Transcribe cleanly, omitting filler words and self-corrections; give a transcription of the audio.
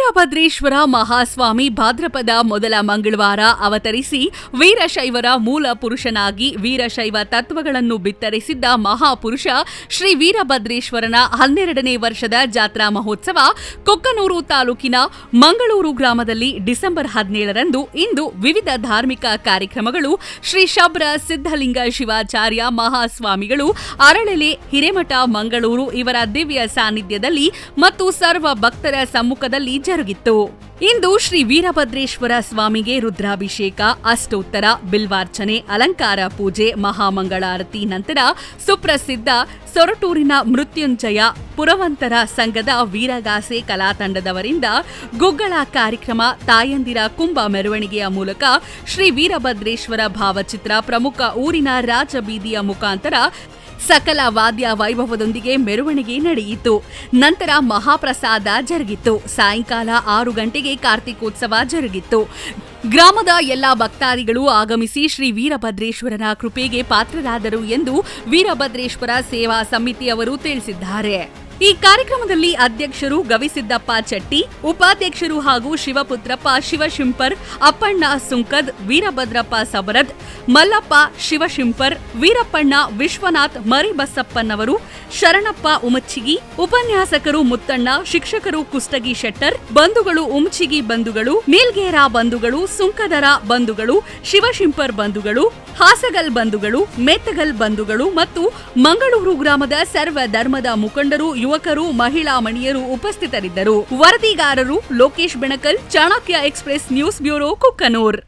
ವೀರಭದ್ರೇಶ್ವರ ಮಹಾಸ್ವಾಮಿ ಭಾದ್ರಪದ ಮೊದಲ ಮಂಗಳವಾರ ಅವತರಿಸಿ ವೀರಶೈವರ ಮೂಲ ಪುರುಷನಾಗಿ ವೀರಶೈವ ತತ್ವಗಳನ್ನು ಬಿತ್ತರಿಸಿದ್ದ ಮಹಾಪುರುಷ ಶ್ರೀ ವೀರಭದ್ರೇಶ್ವರನ 12ನೇ ವರ್ಷದ ಜಾತ್ರಾ ಮಹೋತ್ಸವ ಕೊಕ್ಕನೂರು ತಾಲೂಕಿನ ಮಂಗಳೂರು ಗ್ರಾಮದಲ್ಲಿ ಡಿಸೆಂಬರ್ 17ರಂದು ಇಂದು ವಿವಿಧ ಧಾರ್ಮಿಕ ಕಾರ್ಯಕ್ರಮಗಳು ಶ್ರೀ ಶಬ್ರ ಸಿದ್ಧಲಿಂಗ ಶಿವಾಚಾರ್ಯ ಮಹಾಸ್ವಾಮಿಗಳು ಅರಳೆಲೆ ಹಿರೇಮಠ ಮಂಗಳೂರು ಇವರ ದಿವ್ಯ ಸಾನ್ನಿಧ್ಯದಲ್ಲಿ ಮತ್ತು ಸರ್ವ ಭಕ್ತರ ಸಮ್ಮುಖದಲ್ಲಿ ಜರುಗಿತ್ತು. ಇಂದು ಶ್ರೀ ವೀರಭದ್ರೇಶ್ವರ ಸ್ವಾಮಿಗೆ ರುದ್ರಾಭಿಷೇಕ, ಅಷ್ಟೋತ್ತರ, ಬಿಲ್ವಾರ್ಚನೆ, ಅಲಂಕಾರ ಪೂಜೆ, ಮಹಾಮಂಗಳಾರತಿ ನಂತರ ಸುಪ್ರಸಿದ್ಧ ಸೊರಟೂರಿನ ಮೃತ್ಯುಂಜಯ ಪುರವಂತರ ಸಂಘದ ವೀರಗಾಸೆ ಕಲಾತಂಡದವರಿಂದ ಗುಗ್ಗಳ ಕಾರ್ಯಕ್ರಮ, ತಾಯಂದಿರ ಕುಂಭ ಮೆರವಣಿಗೆಯ ಮೂಲಕ ಶ್ರೀ ವೀರಭದ್ರೇಶ್ವರ ಭಾವಚಿತ್ರ ಪ್ರಮುಖ ಊರಿನ ರಾಜಬೀದಿಯ ಮುಖಾಂತರ ಸಕಲ ವಾದ್ಯ ವೈಭವದೊಂದಿಗೆ ಮೆರವಣಿಗೆ ನಡೆಯಿತು. ನಂತರ ಮಹಾಪ್ರಸಾದ ಜರುಗಿತು. ಸಾಯಂಕಾಲ 6 ಗಂಟೆಗೆ ಕಾರ್ತಿಕೋತ್ಸವ ಜರುಗಿತ್ತು. ಗ್ರಾಮದ ಎಲ್ಲಾ ಭಕ್ತಾದಿಗಳು ಆಗಮಿಸಿ ಶ್ರೀ ವೀರಭದ್ರೇಶ್ವರನ ಕೃಪೆಗೆ ಪಾತ್ರರಾದರು ಎಂದು ವೀರಭದ್ರೇಶ್ವರ ಸೇವಾ ಸಮಿತಿಯವರು ತಿಳಿಸಿದ್ದಾರೆ. ಈ ಕಾರ್ಯಕ್ರಮದಲ್ಲಿ ಅಧ್ಯಕ್ಷರು ಗವಿಸಿದ್ದಪ್ಪ ಚಟ್ಟಿ, ಉಪಾಧ್ಯಕ್ಷರು ಹಾಗೂ ಶಿವಪುತ್ರಪ್ಪ ಶಿವಶಿಂಪರ್, ಅಪ್ಪಣ್ಣ ಸುಂಕದ್, ವೀರಭದ್ರಪ್ಪ ಸಬರದ್, ಮಲ್ಲಪ್ಪ ಶಿವಶಿಂಪರ್, ವೀರಪ್ಪಣ್ಣ ವಿಶ್ವನಾಥ್ ಮರಿಬಸಪ್ಪನವರು, ಶರಣಪ್ಪ ಉಮಚ್ಚಿಗಿ, ಉಪನ್ಯಾಸಕರು ಮುತ್ತಣ್ಣ, ಶಿಕ್ಷಕರು ಕುಷ್ಟಗಿ ಶೆಟ್ಟರ್, ಬಂಧುಗಳು ಉಮ್ಚಿಗಿ ಬಂಧುಗಳು, ನೀಲ್ಗೇರ ಬಂಧುಗಳು, ಸುಂಕದರ ಬಂಧುಗಳು, ಶಿವಶಿಂಪರ್ ಬಂಧುಗಳು, ಹಾಸಗಲ್ ಬಂಧುಗಳು, ಮೇತಗಲ್ ಬಂಧುಗಳು ಮತ್ತು ಮಂಗಳೂರು ಗ್ರಾಮದ ಸರ್ವ ಧರ್ಮದ ಮುಖಂಡರು, ಯುವಕರು, ಮಹಿಳಾ ಮಣಿಯರು ಉಪಸ್ಥಿತರಿದ್ದರು. ವರದಿಗಾರರು Lokesh Benakal, Chanakya express news bureau, ಕುಕ್ಕನೂರ್.